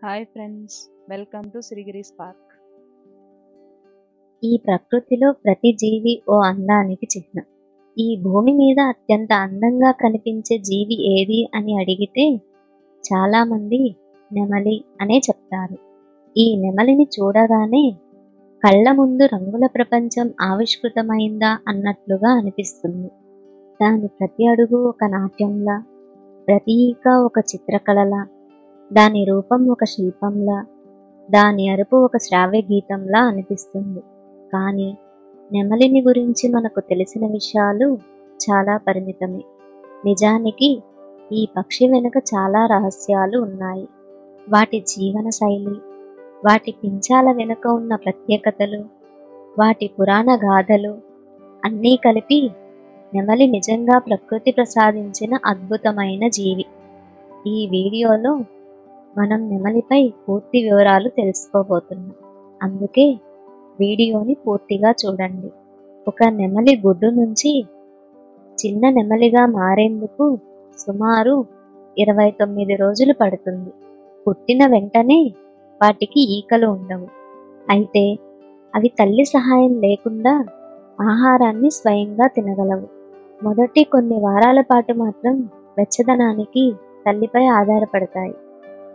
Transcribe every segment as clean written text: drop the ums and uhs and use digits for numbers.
Hi friends, welcome to Srigiri spark. ఈ ప్రకృతిలో ప్రతి జీవి ఓ అందానికి చిహ్నం. ఈ భూమి మీద అత్యంత అందంగా కనిపించే జీవి ఏది అని అడిగితే చాలామంది నెమలి అనే చెప్తారు. ఈ నెమలిని చూడగానే కళ్ళ ముందు రంగుల ప్రపంచం ఆవిష్కృతమైందా అన్నట్లుగా అనిపిస్తుంది. దాని ప్రతి అడుగు ఒక నాట్యంలా, ప్రతి ఈక ఒక చిత్రకళలా, దాని రూపం ఒక శిల్పంలా, దాని అరుపు ఒక శ్రావ్య గీతంలా అనిపిస్తుంది. కానీ నెమలిని గురించి మనకు తెలిసిన విషయాలు చాలా పరిమితమే. నిజానికి ఈ పక్షి వెనుక చాలా రహస్యాలు ఉన్నాయి. వాటి జీవన శైలి, వాటి పించాల వెనుక ఉన్న ప్రత్యేకతలు, వాటి పురాణ గాథలు అన్నీ కలిపి నెమలి నిజంగా ప్రకృతి ప్రసాదించిన అద్భుతమైన జీవి. ఈ వీడియోలో మనం నెమలిపై పూర్తి వివరాలు తెలుసుకోబోతున్నాం. అందుకే వీడియోని పూర్తిగా చూడండి. ఒక నెమలి గుడ్డు నుంచి చిన్న నెమలిగా మారేందుకు సుమారు 29 రోజులు పడుతుంది. పుట్టిన వెంటనే వాటికి ఈకలు ఉండవు. అయితే అవి తల్లి సహాయం లేకుండా ఆహారాన్ని స్వయంగా తినగలవు. మొదటి కొన్ని వారాల పాటు మాత్రం వెచ్చదనానికి తల్లిపై ఆధారపడతాయి.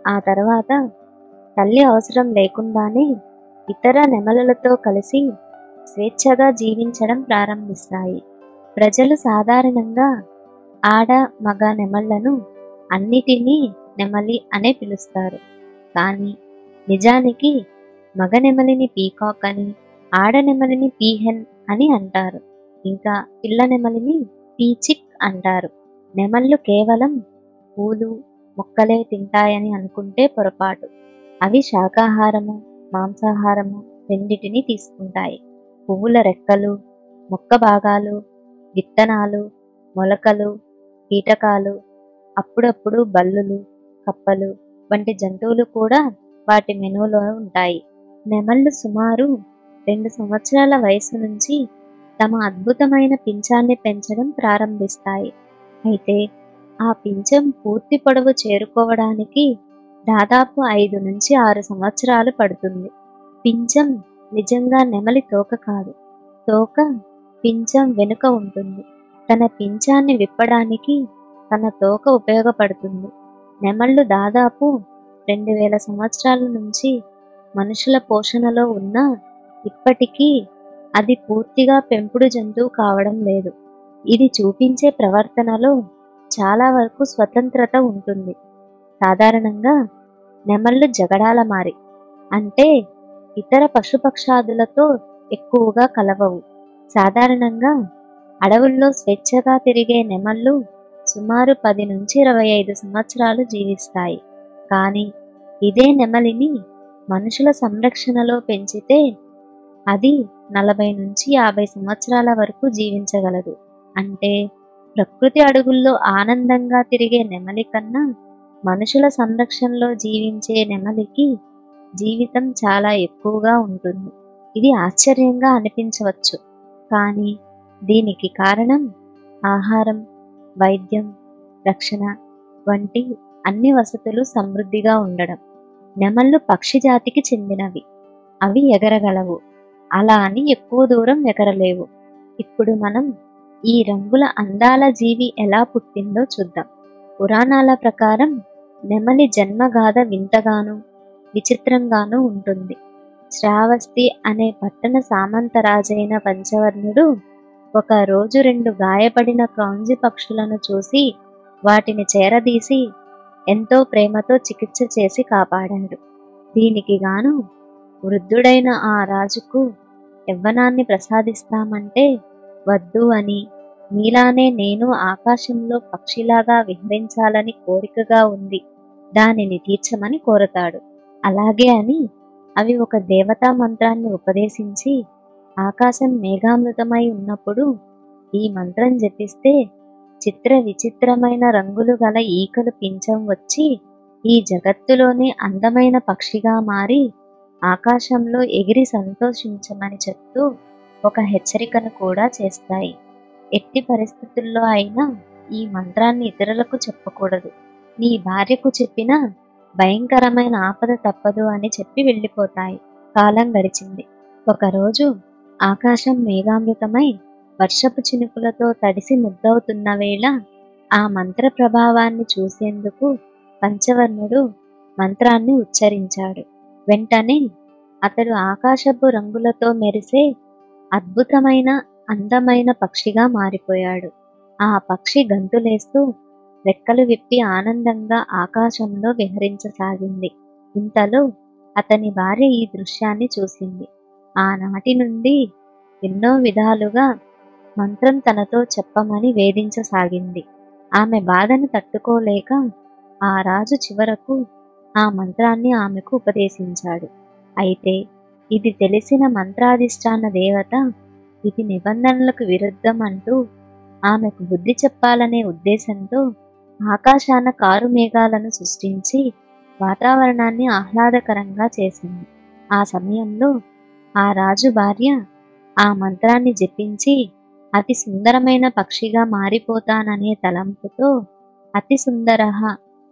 ఆ తర్వాత తల్లి అవసరం లేకుండానే ఇతర నెమలులతో కలిసి స్వేచ్ఛగా జీవించడం ప్రారంభిస్తాయి. ప్రజలు సాధారణంగా ఆడ మగ నెమళ్లను అన్నిటినీ నెమలి అనే పిలుస్తారు. కానీ నిజానికి మగ నెమలిని పీకాక్ అని, ఆడ నెమలిని పీహెన్ అని అంటారు. ఇంకా పిల్ల నెమలిని పీచిక్ అంటారు. నెమళ్ళు కేవలం పూలు మొక్కలే తింటాయని అనుకుంటే పొరపాటు. అవి శాకాహారము, మాంసాహారము రెండిటిని తీసుకుంటాయి. పువ్వుల రెక్కలు, మొక్క భాగాలు, విత్తనాలు, మొలకలు, కీటకాలు, అప్పుడప్పుడు బల్లులు, కప్పలు వంటి జంతువులు కూడా వాటి మెనూలో ఉంటాయి. నెమళ్ళు సుమారు 2 సంవత్సరాల వయసు నుంచి తమ అద్భుతమైన పింఛాన్ని పెంచడం ప్రారంభిస్తాయి. అయితే ఆ పింఛం పూర్తి పొడవు చేరుకోవడానికి దాదాపు 5 నుంచి 6 సంవత్సరాలు పడుతుంది. పింఛం నిజంగా నెమలి తోక కాదు. తోక పింఛం వెనుక ఉంటుంది. తన పింఛాన్ని విప్పడానికి తన తోక ఉపయోగపడుతుంది. నెమళ్ళు దాదాపు 2000 సంవత్సరాల నుంచి మనుషుల పోషణలో ఉన్నా ఇప్పటికీ అది పూర్తిగా పెంపుడు జంతువు కావడం లేదు. ఇది చూపించే ప్రవర్తనలో చాలా వరకు స్వతంత్రత ఉంటుంది. సాధారణంగా నెమళ్ళు జగడాల మారి, అంటే ఇతర పశుపక్షాదులతో ఎక్కువగా కలవవు. సాధారణంగా అడవుల్లో స్వేచ్ఛగా తిరిగే నెమళ్ళు సుమారు 10 నుంచి 25 సంవత్సరాలు జీవిస్తాయి. కానీ ఇదే నెమలిని మనుషుల సంరక్షణలో పెంచితే అది 40 నుంచి 50 సంవత్సరాల వరకు జీవించగలదు. అంటే ప్రకృతి అడుగుల్లో ఆనందంగా తిరిగే నెమలి కన్నా మనుషుల సంరక్షణలో జీవించే నెమలికి జీవితం చాలా ఎక్కువగా ఉంటుంది. ఇది ఆశ్చర్యంగా అనిపించవచ్చు, కానీ దీనికి కారణం ఆహారం, వైద్యం, రక్షణ వంటి అన్ని వసతులు సమృద్ధిగా ఉండడం. నెమళ్ళు పక్షి జాతికి చెందినవి. అవి ఎగరగలవు, అలా అని ఎక్కువ దూరం ఎగరలేవు. ఇప్పుడు మనం ఈ రంగుల అందాల జీవి ఎలా పుట్టిందో చూద్దాం. పురాణాల ప్రకారం నెమలి జన్మగాథ వింతగాను విచిత్రంగానూ ఉంటుంది. శ్రావస్తి అనే పట్టణ సామంతరాజైన పంచవర్ణుడు ఒక రోజు 2 గాయపడిన క్రౌంజి పక్షులను చూసి వాటిని చేరదీసి ఎంతో ప్రేమతో చికిత్స చేసి కాపాడాడు. దీనికి గాను వృద్ధుడైన ఆ రాజుకు యవ్వనాన్ని ప్రసాదిస్తామంటే వద్దు అని, మీలానే నేను ఆకాశంలో పక్షిలాగా విహరించాలని కోరికగా ఉంది, దానిని తీర్చమని కోరతాడు. అలాగే అని అవి ఒక దేవతా మంత్రాన్ని ఉపదేశించి ఆకాశం మేఘామృతమై ఉన్నప్పుడు ఈ మంత్రం జపిస్తే చిత్ర విచిత్రమైన రంగులు గల ఈకలు పింఛం వచ్చి ఈ జగత్తులోనే అందమైన పక్షిగా మారి ఆకాశంలో ఎగిరి సంతోషించమని చెప్తూ ఒక హెచ్చరికను కూడా చేస్తాయి. ఎట్టి పరిస్థితుల్లో అయినా ఈ మంత్రాన్ని ఇతరులకు చెప్పకూడదు. నీ భార్యకు చెప్పినా భయంకరమైన ఆపద తప్పదు అని చెప్పి వెళ్ళిపోతాయి. కాలం గడిచింది. ఒకరోజు ఆకాశం మేఘామృతమై వర్షపు చినుకులతో తడిసి ముద్దవుతున్న వేళ ఆ మంత్ర ప్రభావాన్ని చూసేందుకు పంచవర్ణుడు మంత్రాన్ని ఉచ్చరించాడు. వెంటనే అతడు ఆకాశపు రంగులతో మెరిసే అద్భుతమైన అందమైన పక్షిగా మారిపోయాడు. ఆ పక్షి గంతులేస్తూ రెక్కలు విప్పి ఆనందంగా ఆకాశంలో విహరించసాగింది. ఇంతలో అతని భార్య ఈ దృశ్యాన్ని చూసింది. ఆనాటి నుండి ఎన్నో విధాలుగా మంత్రం తనతో చెప్పమని వేధించసాగింది. ఆమె బాధను తట్టుకోలేక ఆ రాజు చివరకు ఆ మంత్రాన్ని ఆమెకు ఉపదేశించాడు. అయితే ఇది తెలిసిన మంత్రాధిష్టాన దేవత ఇది నిబంధనలకు విరుద్ధం అంటూ ఆమెకు బుద్ధి చెప్పాలనే ఉద్దేశంతో ఆకాశాన కారు మేఘాలను సృష్టించి వాతావరణాన్ని ఆహ్లాదకరంగా చేసింది. ఆ సమయంలో ఆ రాజు భార్య ఆ మంత్రాన్ని జపించి అతి సుందరమైన పక్షిగా మారిపోతాననే తలంపుతో అతి సుందరః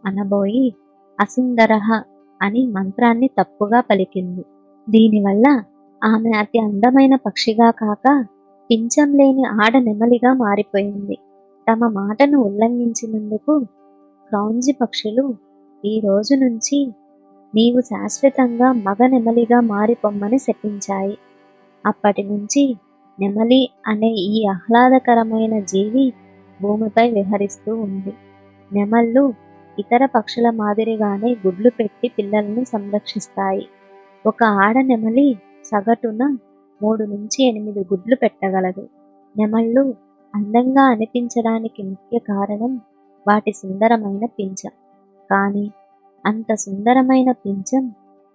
అనబోయి అసుందరః అని మంత్రాన్ని తప్పుగా పలికింది. దీనివల్ల ఆమె అతి అందమైన పక్షిగా కాక పించం లేని ఆడ నెమలిగా మారిపోయింది. తమ మాటను ఉల్లంఘించినందుకు క్రౌంజి పక్షులు ఈ రోజు నుంచి నీవు శాశ్వతంగా మగ నెమలిగా మారిపోమ్మని శపించాయి. అప్పటి నుంచి నెమలి అనే ఈ ఆహ్లాదకరమైన జీవి భూమిపై విహరిస్తూ ఉంది. నెమళ్ళు ఇతర పక్షుల మాదిరిగానే గుడ్లు పెట్టి పిల్లలను సంరక్షిస్తాయి. ఒక ఆడ నెమలి సగటున 3 నుంచి 8 గుడ్లు పెట్టగలదు. నెమళ్ళు అందంగా అనిపించడానికి ముఖ్య కారణం వాటి సుందరమైన పించం. కానీ అంత సుందరమైన పించం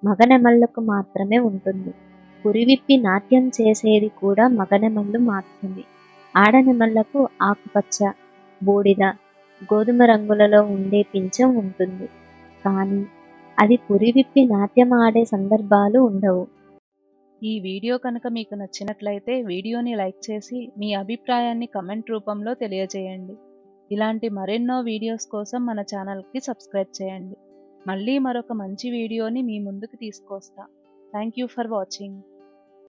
మగనెమళ్లకు మాత్రమే ఉంటుంది. పురివిప్పి నాట్యం చేసేది కూడా మగనెమళ్ళు మాత్రమే. ఆడనెమళ్లకు ఆకుపచ్చ, బూడిద, గోధుమ రంగులలో ఉండే పించం ఉంటుంది. కానీ అది పురివిప్పి నాట్యం ఆడే సందర్భాలు ఉండవు. ఈ వీడియో కనుక మీకు నచ్చినట్లయితే వీడియోని లైక్ చేసి మీ అభిప్రాయాన్ని కమెంట్ రూపంలో తెలియజేయండి. ఇలాంటి మరెన్నో వీడియోస్ కోసం మన ఛానల్కి సబ్స్క్రైబ్ చేయండి. మళ్ళీ మరొక మంచి వీడియోని మీ ముందుకు తీసుకొస్తా. Thank you for watching.